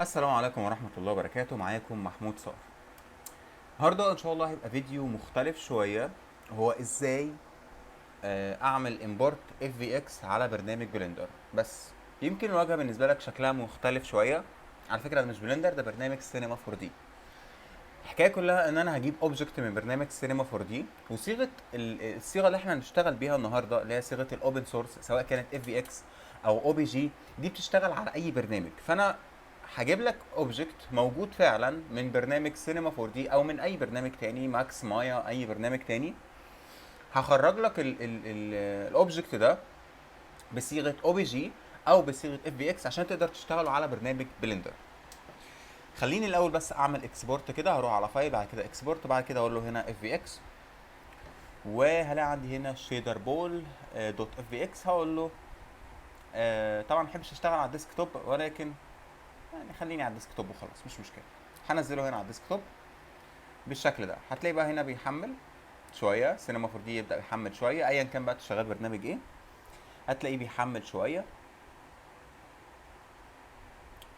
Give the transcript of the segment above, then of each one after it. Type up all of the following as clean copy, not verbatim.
السلام عليكم ورحمة الله وبركاته. معاكم محمود صقر. النهارده ان شاء الله هيبقى فيديو مختلف شوية. هو ازاي اعمل امبورت اف في اكس على برنامج بلندر. بس يمكن الواجهة بالنسبة لك شكلها مختلف شوية. على فكرة ده مش بلندر، ده برنامج سينما 4 دي. الحكاية كلها ان انا هجيب اوبجكت من برنامج سينما 4 دي، وصيغة الصيغة اللي احنا هنشتغل بيها النهارده اللي هي صيغة الاوبن سورس، سواء كانت اف في اكس او او بي جي، دي بتشتغل على اي برنامج. فانا هجيب لك اوبجكت موجود فعلا من برنامج سينما 4 دي او من اي برنامج تاني، ماكس مايا، اي برنامج تاني. هخرج لك الاوبجكت ده بصيغه او بي جي او بصيغه اف في اكس عشان تقدر تشتغله على برنامج بلندر. خليني الاول بس اعمل اكسبورت كده. هروح على فايل، بعد كده اكسبورت، بعد كده اقول له هنا اف في اكس، وهلاقي عندي هنا شيدر بول دوت اف في اكس. هقول له طبعا ما بحبش اشتغل على الديسك توب، ولكن يعني خليني على الديسك توب وخلاص، مش مشكله. هنزله هنا على الديسك توب بالشكل ده. هتلاقي بقى هنا بيحمل شويه، سينما 4 دي يبدا يحمل شويه، ايا كان بقى شغال برنامج ايه هتلاقيه بيحمل شويه.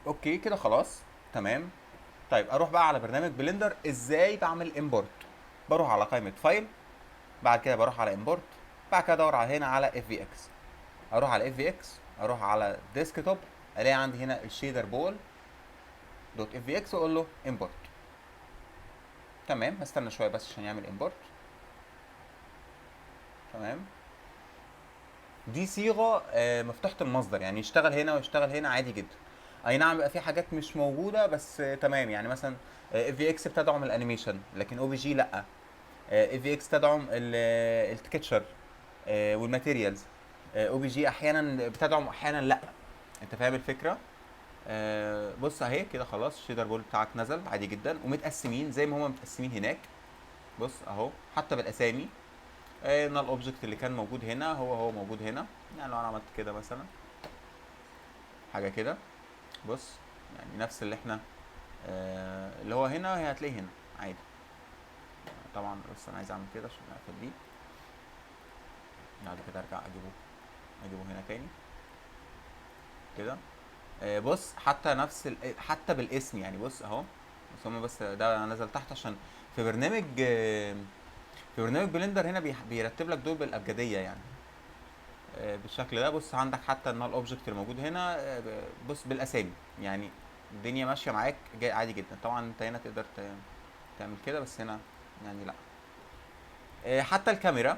اوكي كده خلاص تمام. طيب اروح بقى على برنامج بلندر. ازاي بعمل امبورت؟ بروح على قائمه فايل، بعد كده بروح على امبورت، بعد كده ادور على هنا على اف في اكس. اروح على اف في اكس، اروح على ديسكتوب، الاقي عندي هنا الشيدر بول دوت اف في اكس، واقول له امبورت. تمام، هستنى شويه بس عشان يعمل امبورت. تمام، دي صيغه مفتوحه المصدر، يعني يشتغل هنا ويشتغل هنا عادي جدا. اي نعم بيبقى في حاجات مش موجوده بس تمام. يعني مثلا اف في اكس بتدعم الانيميشن لكن او بي جي لا. اف في اكس تدعم التكتشر والماتيريالز. او بي جي احيانا بتدعم احيانا لا. انت فاهم الفكره؟ بص اهي كده خلاص الشيدر بول بتاعك نزل عادي جدا، ومتقسمين زي ما هما متقسمين هناك. بص اهو حتى بالاسامي. ان الاوبجكت اللي كان موجود هنا هو موجود هنا. يعني لو انا عملت كده مثلا حاجه كده، بص يعني نفس اللي احنا اللي هو هنا هتلاقيه هنا عادي. طبعا بس انا عايز اعمل كده عشان اقفل دي، بعد كده ارجع اجيبه هنا تاني كده. بص حتى نفس حتى بالاسم يعني. بص اهو، بس هم بس ده نزل تحت عشان في برنامج في برنامج بلندر هنا بيرتب لك دول بالابجديه يعني. بالشكل ده. بص عندك حتى ان الاوبجكت اللي موجود هنا بص بالاسامي يعني. الدنيا ماشيه معاك عادي جدا. طبعا انت هنا تقدر تعمل كده، بس هنا يعني لا. حتى الكاميرا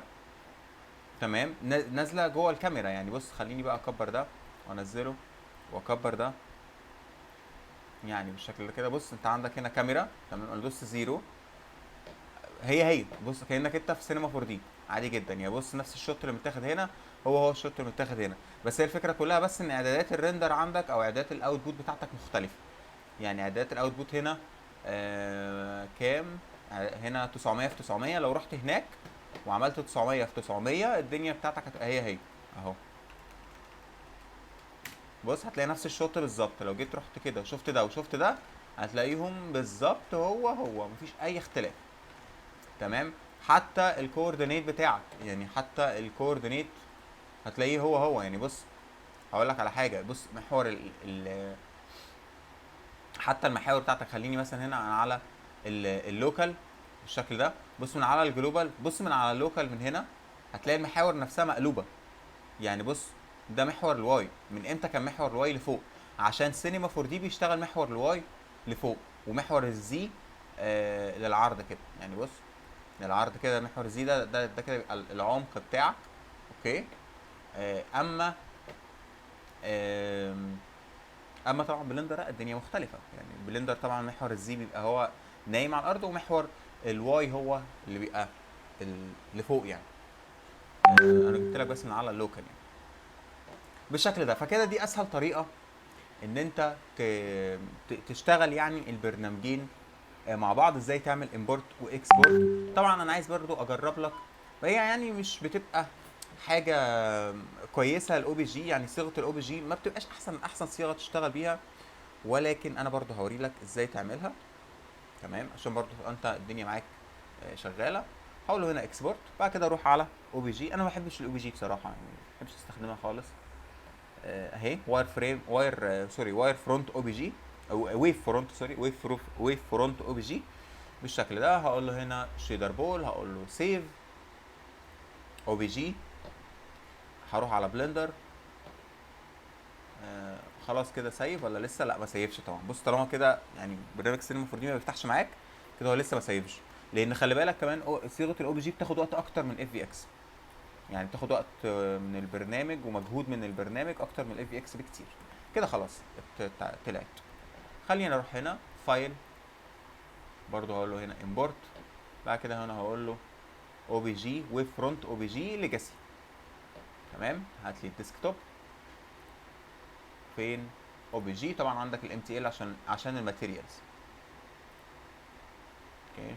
تمام نازله جوه الكاميرا يعني. بص خليني بقى اكبر ده وانزله واكبر ده يعني بالشكل ده كده. بص انت عندك هنا كاميرا تمام، انا دوست زيرو، هي بص كانك انت في سينما 4 دي عادي جدا يعني. بص نفس الشوت اللي متاخد هنا هو الشوت اللي متاخد هنا. بس هي الفكره كلها بس ان اعدادات الريندر عندك او اعدادات الاوتبوت بتاعتك مختلفه. يعني اعدادات الاوتبوت هنا كام؟ هنا 900 في 900. لو رحت هناك وعملت 900 في 900 الدنيا بتاعتك هتبقى هي اهو. بص هتلاقي نفس الشوط بالظبط. لو جيت رحت كده شفت ده وشفت ده هتلاقيهم بالظبط هو مفيش اي اختلاف. تمام، حتى الكوردينيت بتاعك يعني، حتى الكوردينيت هتلاقيه هو يعني. بص هقول لك على حاجه. بص محور ال حتى المحاور بتاعتك. خليني مثلا هنا على اللوكال بالشكل ده. بص من على الجلوبال، بص من على اللوكال من هنا هتلاقي المحاور نفسها مقلوبه. يعني بص ده محور الواي. من امتى كان محور الواي لفوق؟ عشان سينما 4 دي بيشتغل محور الواي لفوق، ومحور الزي للعرض كده يعني. بص للعرض كده محور الزي ده كده بيبقى العمق بتاعك. اوكي. اما آم، اما طبعا بلندر لا، الدنيا مختلفه يعني. بلندر طبعا محور الزي بيبقى هو نايم على الارض، ومحور الواي هو اللي بيبقى اللي فوق يعني. انا جبت لك بس من على اللوكال يعني بالشكل ده. فكده دي اسهل طريقه ان انت تشتغل يعني البرنامجين مع بعض. ازاي تعمل امبورت واكسبورت. طبعا انا عايز برضو اجرب لك، وهي يعني مش بتبقى حاجه كويسه الاو بي جي يعني. صيغه الاو بي جي ما بتبقاش احسن صيغه تشتغل بيها، ولكن انا برضو هوري لك ازاي تعملها. تمام، عشان برضو تبقى انت الدنيا معاك شغاله. هقول له هنا اكسبورت، بعد كده اروح على او بي جي. انا ما بحبش الاو بي جي بصراحه يعني، ما بحبش استخدمها خالص. اهي واير فريم، واير سوري واير فرونت او بي جي. ويف فرونت، سوري، ويف فرونت او بي جي بالشكل ده. هقول له هنا شيدر بول، هقول له سيف او بي جي، هروح على بلندر. خلاص كده سيف ولا لسه؟ لا ما سيفش طبعا. بص طالما كده يعني برنامج سينما 4 دي ما بيفتحش معاك كده، هو لسه ما سيفش. لان خلي بالك كمان صيغه الاو بي جي بتاخد وقت اكتر من اف في اكس، يعني بتاخد وقت من البرنامج ومجهود من البرنامج اكتر من الاف في اكس بكتير. كده خلاص طلعت. خلينا نروح هنا فايل، برضو هقول له هنا امبورت. بعد كده هنا هقول له او بي جي ويب فرونت او بي جي ليجاسي. تمام، هات لي الديسكتوب. فين او بي جي؟ طبعا عندك الام تي ال عشان الماتيريالز. اوكي،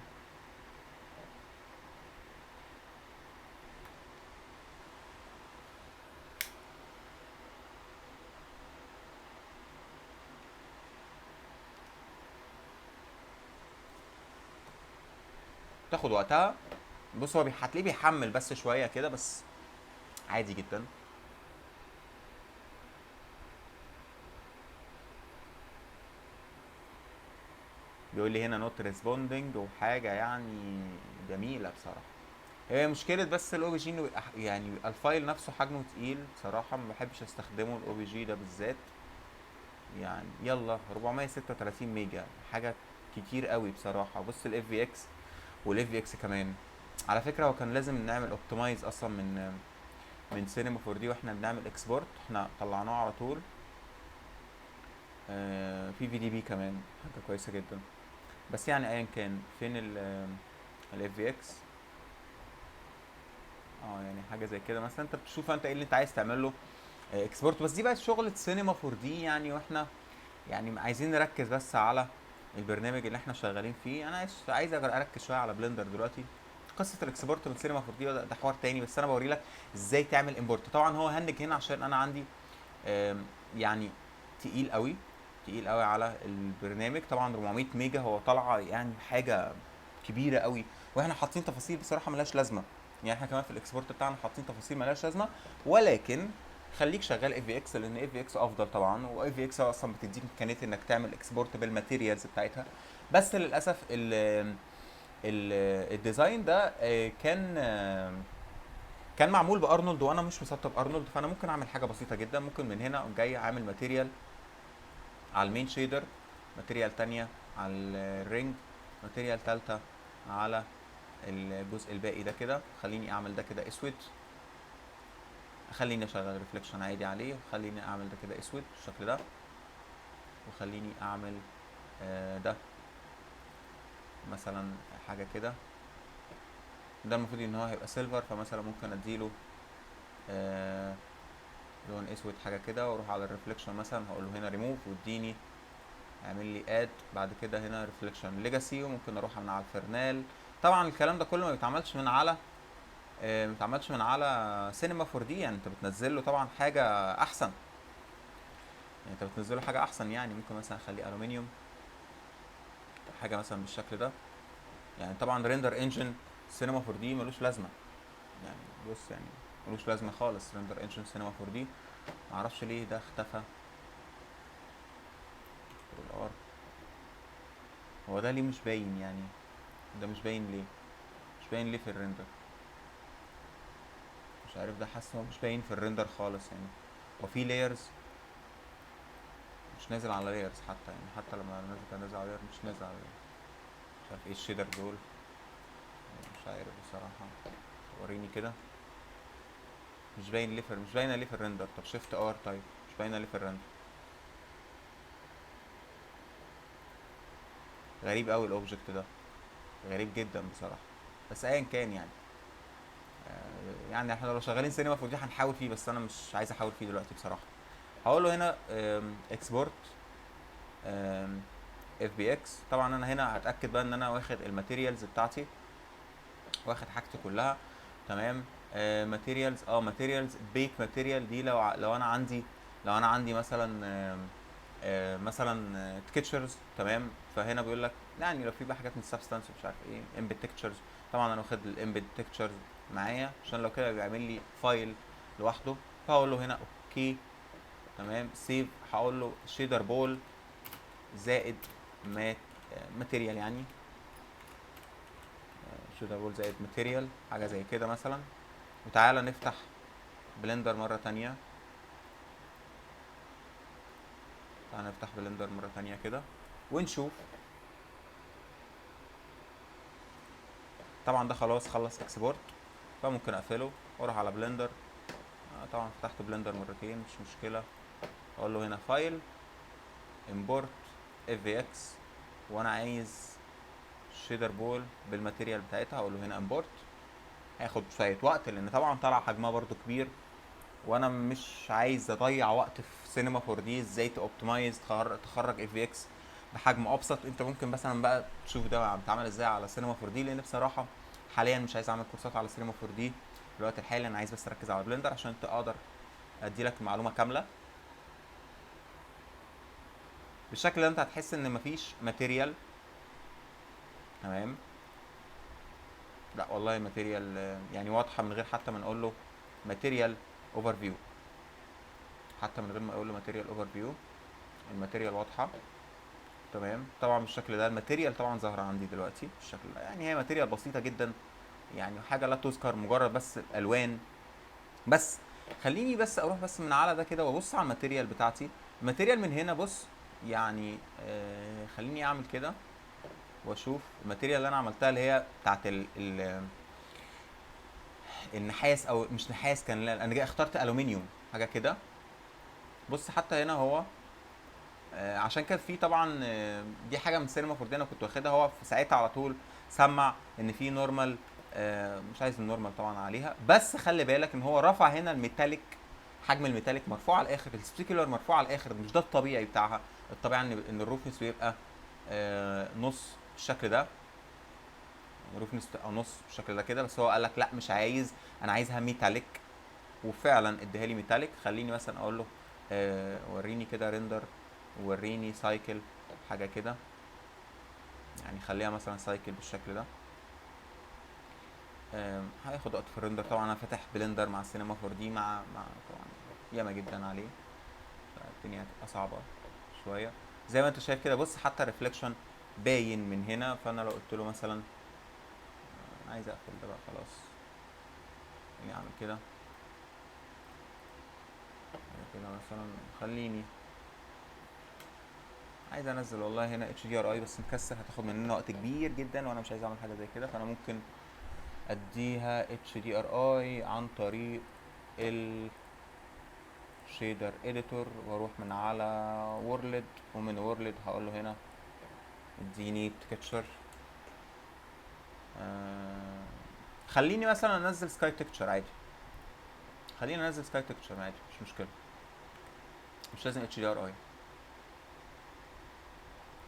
تاخد وقتها. بص هو هتلاقيه بيحمل بس شويه كده، بس عادي جدا. بيقول لي هنا نوت ريسبوندنج وحاجه يعني جميله بصراحه. هي مشكله بس الاو بي جي انه يعني الفايل نفسه حجمه تقيل بصراحه، ما بحبش استخدمه الاو بي جي ده بالذات. يعني يلا 436 ميجا حاجه كتير قوي بصراحه. بص الاف في اكس والاف في اكس كمان. على فكره هو كان لازم نعمل اوبتمايز اصلا من سينما 4 دي واحنا بنعمل اكسبورت، احنا طلعناه على طول. في دي بي كمان حاجه كويسه جدا. بس يعني ايا كان، فين الاف في اكس؟ يعني حاجه زي كده مثلا، انت بتشوف انت ايه اللي انت عايز تعمل له اكسبورت. بس دي بقى شغله سينما 4 دي يعني، واحنا يعني عايزين نركز بس على البرنامج اللي احنا شغالين فيه. انا عايز اركز شويه على بلندر دلوقتي. قصه الاكسبورت من سينما 4 دي ده حوار تاني، بس انا بوري لك ازاي تعمل امبورت. طبعا هو هنج هنا عشان انا عندي يعني تقيل قوي، تقيل قوي على البرنامج. طبعا 400 ميجا هو طالعه يعني حاجه كبيره قوي، واحنا حاطين تفاصيل بصراحه ملهاش لازمه. يعني احنا كمان في الاكسبورت بتاعنا حاطين تفاصيل ملهاش لازمه. ولكن خليك شغال اف في اكس، لان اف في اكس افضل طبعا، واف في اكس اصلا بتديك امكانيه انك تعمل اكسبورت بالماتيريالز بتاعتها. بس للاسف ال الديزاين ده كان معمول بارنولد، وانا مش مسطب ارنولد. فانا ممكن اعمل حاجه بسيطه جدا، ممكن من هنا اقوم جاي عامل ماتيريال على المين شيدر، ماتيريال تانية على الرينج، ماتيريال تالتة على الجزء الباقي ده كده. خليني اعمل ده كده اسود، خليني اشغل ريفليكشن عادي عليه، خليني اعمل ده كده اسود بالشكل ده، وخليني اعمل ده مثلا حاجه كده. ده المفروض ان هو هيبقى سيلفر، فمثلا ممكن اديله لون اسود حاجه كده، واروح على الريفليكشن مثلا هقول له هنا ريموف واديني اعمل لي اد. بعد كده هنا ريفليكشن ليجاسي، وممكن اروح من على الفرنال. طبعا الكلام ده كله ما بيتعملش من على ما بيتعملش من على سينما 4 دي، يعني انت بتنزل له طبعا حاجه احسن. يعني انت بتنزل له حاجه احسن، يعني ممكن مثلا اخليه الومنيوم حاجه مثلا بالشكل ده. يعني طبعا ريندر انجن سينما 4 دي ملوش لازمه، يعني بص يعني ملوش لازمه خالص ريندر انجن سينما 4 دي. معرفش ليه ده اختفى. الار هو ده ليه مش باين يعني؟ ده مش باين ليه؟ مش باين ليه في الريندر؟ مش عارف، ده حاسس هو مش باين في الريندر خالص يعني. هو في لايرز مش نازل على لايرز حتى، يعني حتى لما نازل كان نازل على لاير مش نازل على لاير. مش عارف ايه الشيدر دول، مش عارف بصراحة. وريني كده. مش باين ليه مش باينة ليه في الريندر؟ طب شيفت ار، طيب مش باينة ليه في الريندر؟ غريب قوي الاوبجكت ده، غريب جدا بصراحة. بس ايا كان يعني، يعني احنا لو شغالين سينما 4 دي هنحاول فيه، بس انا مش عايز احاول فيه دلوقتي بصراحة. هقول له هنا اكسبورت اف بي اكس. طبعا انا هنا هتاكد بقى ان انا واخد الماتيريالز بتاعتي، واخد حاجتي كلها تمام. ماتيريالز ماتيريالز بيك ماتيريال دي لو انا عندي، لو انا عندي مثلا مثلا تكتشرز تمام. فهنا بيقول لك يعني لو في بقى حاجات من السبستانس مش عارف ايه امبيد تكتشرز. طبعا انا واخد الامبيد تكتشرز معايا عشان لو كده بيعمل لي فايل لوحده. فهقول له هنا اوكي تمام سيف. هقول له شيدر بول زائد ماتيريال، يعني شيدر بول زائد ماتيريال، حاجه زي كده مثلا. وتعالى نفتح بلندر مره تانية. تعالى نفتح بلندر مره تانية كده ونشوف. طبعا ده خلاص خلص اكسبورت، فممكن اقفله واروح على بلندر. طبعا فتحت بلندر مرتين مش مشكله. اقول له هنا فايل امبورت اف في اكس، وانا عايز شيدر بول بالماتيريال بتاعتها. اقول له هنا امبورت. هياخد شويه وقت لان طبعا طلع حجمها برده كبير، وانا مش عايز اضيع وقت في سينما 4 دي ازاي تاوبتمايز تخرج اف في اكس بحجم ابسط. انت ممكن مثلا بقى تشوف ده بيتعمل ازاي على سينما 4 دي، لان بصراحه حاليا مش عايز اعمل كورسات على سينما 4 دي في الوقت الحالي. انا عايز بس اركز على بلندر عشان اقدر ادي لك معلومه كامله. بالشكل ده انت هتحس ان مفيش ماتيريال. تمام. لا والله ماتيريال يعني واضحه من غير حتى ما نقول له ماتيريال اوفر فيو. حتى من غير ما اقول له ماتيريال اوفر فيو الماتيريال واضحه. تمام. طبعا بالشكل ده الماتيريال طبعا ظاهره عندي دلوقتي بالشكل ده. يعني هي ماتيريال بسيطه جدا، يعني حاجه لا تذكر، مجرد بس الالوان بس. خليني بس اروح بس من على ده كده وابص على الماتيريال بتاعتي. الماتيريال من هنا بص، يعني خليني اعمل كده واشوف الماتيريال اللي انا عملتها اللي هي بتاعت النحاس، او مش نحاس، كان انا جاي اخترت الومنيوم حاجه كده. بص حتى هنا هو عشان كان في طبعا دي حاجه من سينما 4 دي انا كنت واخدها. هو في ساعتها على طول سمع ان في نورمال، مش عايز النورمال طبعا عليها، بس خلي بالك ان هو رفع هنا الميتاليك. حجم الميتاليك مرفوع على الاخر، السبيكولار مرفوع على الاخر. مش ده الطبيعي بتاعها. الطبيعي ان الروفنس بيبقى نص بالشكل ده، روفنس او نص بالشكل ده كده. بس هو قال لك لا مش عايز، انا عايزها ميتاليك، وفعلا اديها لي ميتاليك. خليني مثلا اقول له وريني كده ريندر، وريني سايكل حاجه كده، يعني خليها مثلا سايكل بالشكل ده. هياخد وقت في الريندر. طبعا انا فاتح بلندر مع السينما 4 دي مع طبعا ياما جدا عليه، فالدنيا هتبقى صعبه شويه. زي ما انت شايف كده بص، حتى ريفليكشن باين من هنا. فانا لو قلت له مثلا عايز اقفل ده بقى خلاص، يعني اعمل كده كده مثلا. خليني عايز انزل والله هنا اتش دي ار اي، بس مكسر هتاخد مننا وقت كبير جدا، وانا مش عايز اعمل حاجه زي كده. فانا ممكن اديها اتش دي ار اي عن طريق الشيدر اديتور، واروح من على وورلد، ومن وورلد هقول له هنا اديني تكتشر. خليني مثلا انزل سكاي تكتشر عادي. خليني انزل سكاي تكتشر عادي مش مشكله، مش لازم اتش دي ار اي.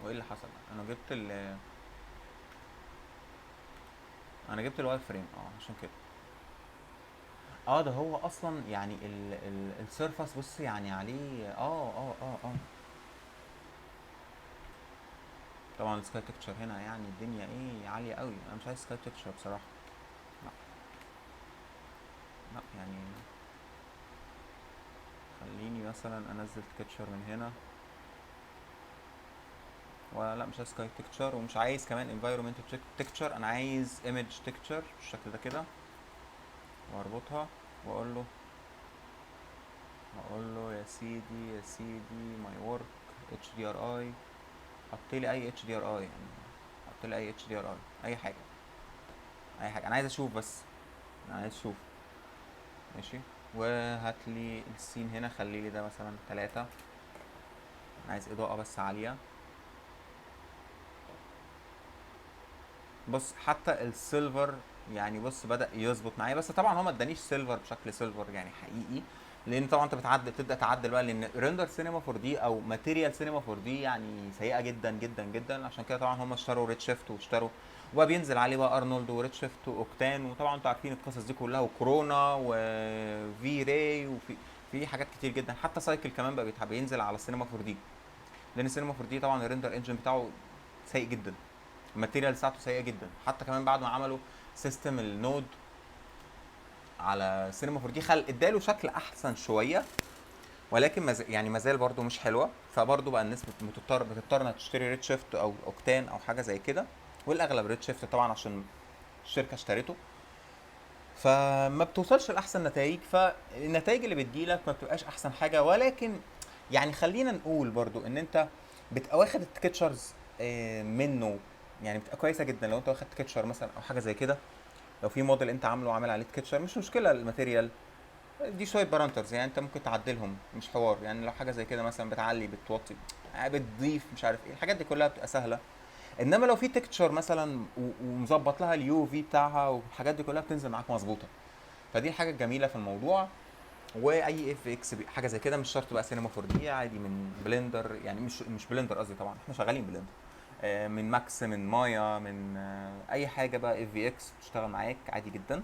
وايه اللي حصل؟ انا جبت الواير فريم عشان كده. ده هو اصلا يعني السيرفس بص يعني عليه طبعا السكاي تكتشر هنا يعني الدنيا ايه عاليه قوي. انا مش عايز سكاي تكتشر بصراحه. لا لا يعني خليني مثلا انزل تكتشر من هنا. ولا لا مش عايز سكاي تكتشر، ومش عايز كمان انفايرمنت تكتشر. انا عايز ايمج تكتشر بالشكل ده كده، واربطها واقول له يا سيدي يا سيدي ماي ورك اتش دي ار اي. حط لي اي اتش دي ار اي، يعني حط لي اي اتش دي ار اي، اي حاجه اي حاجه. انا عايز اشوف بس، انا عايز اشوف. ماشي. وهات لي السين هنا، خلي لي ده مثلا 3. انا عايز اضاءه بس عاليه. بص حتى السيلفر يعني بص بدأ يظبط معايا. بس طبعا هو ما ادانيش سيلفر بشكل سيلفر يعني حقيقي، لان طبعا انت بتبدا تعدل بقى، لان ريندر سينما 4 دي او ماتيريال سينما 4 دي يعني سيئه جدا جدا جدا. عشان كده طبعا هم اشتروا ريد شيفت، واشتروا وبقى بينزل عليه بقى ارنولد وريد شيفت واوكتان، وطبعا انتوا عارفين القصص دي كلها، وكورونا وفي راي، في حاجات كتير جدا. حتى سايكل كمان بقى بينزل على السينما 4 دي، لان السينما 4 دي طبعا الريندر انجن بتاعه سيء جدا، الماتيريال بتاعته سيئه جدا. حتى كمان بعد ما عملوا سيستم النود على سينما 4 دي اداله شكل احسن شويه، ولكن يعني مازال برضو مش حلوه، فبرضو بقى الناس بتضطر انها تشتري ريد شيفت او اوكتان او حاجه زي كده، والاغلب ريد شيفت طبعا عشان الشركه اشترته. فما بتوصلش لاحسن نتائج، فالنتائج اللي بتجيلك ما بتبقاش احسن حاجه. ولكن يعني خلينا نقول برضو ان انت بتبقى واخد التكتشرز منه، يعني بتبقى كويسه جدا لو انت واخد تكتشر مثلا او حاجه زي كده. لو في موديل انت عامله وعامل عليه تكتشر مش مشكله الماتيريال، دي شويه بارامترز يعني انت ممكن تعدلهم مش حوار. يعني لو حاجه زي كده مثلا بتعلي بتوطي بتضيف مش عارف ايه، الحاجات دي كلها بتبقى سهله. انما لو في تكتشر مثلا ومظبط لها اليو في بتاعها والحاجات دي كلها بتنزل معاك مظبوطه. فدي الحاجه الجميله في الموضوع. واي اف اكس حاجه زي كده مش شرط بقى سينما 4 دي، عادي من بلندر، يعني مش بلندر قصدي، طبعا احنا شغالين بلندر، من ماكس، من مايا، من اي حاجه بقى اف في اكس تشتغل معاك عادي جدا.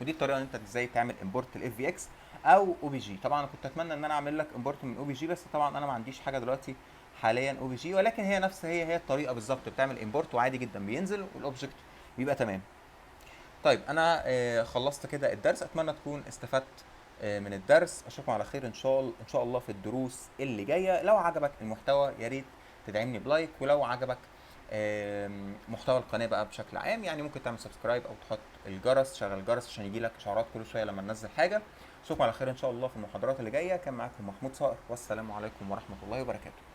ودي الطريقه ان انت ازاي تعمل امبورت الاف في اكس او او بي جي. طبعا انا كنت اتمنى ان انا اعمل لك امبورت من او بي جي، بس طبعا انا ما عنديش حاجه دلوقتي حاليا او بي جي، ولكن هي نفس هي الطريقه بالظبط، بتعمل امبورت وعادي جدا بينزل والاوبجكت بيبقى تمام. طيب انا خلصت كده الدرس، اتمنى تكون استفدت من الدرس. اشوفكم على خير ان شاء الله في الدروس اللي جايه. لو عجبك المحتوى يا ريت تدعمني بلايك، ولو عجبك محتوى القناه بقى بشكل عام يعني ممكن تعمل سبسكرايب او تحط الجرس، شغل الجرس عشان يجيلك اشعارات كل شويه لما ننزل حاجه. اشوفكم على خير ان شاء الله في المحاضرات اللي جايه. كان معاكم محمود صقر، والسلام عليكم ورحمه الله وبركاته.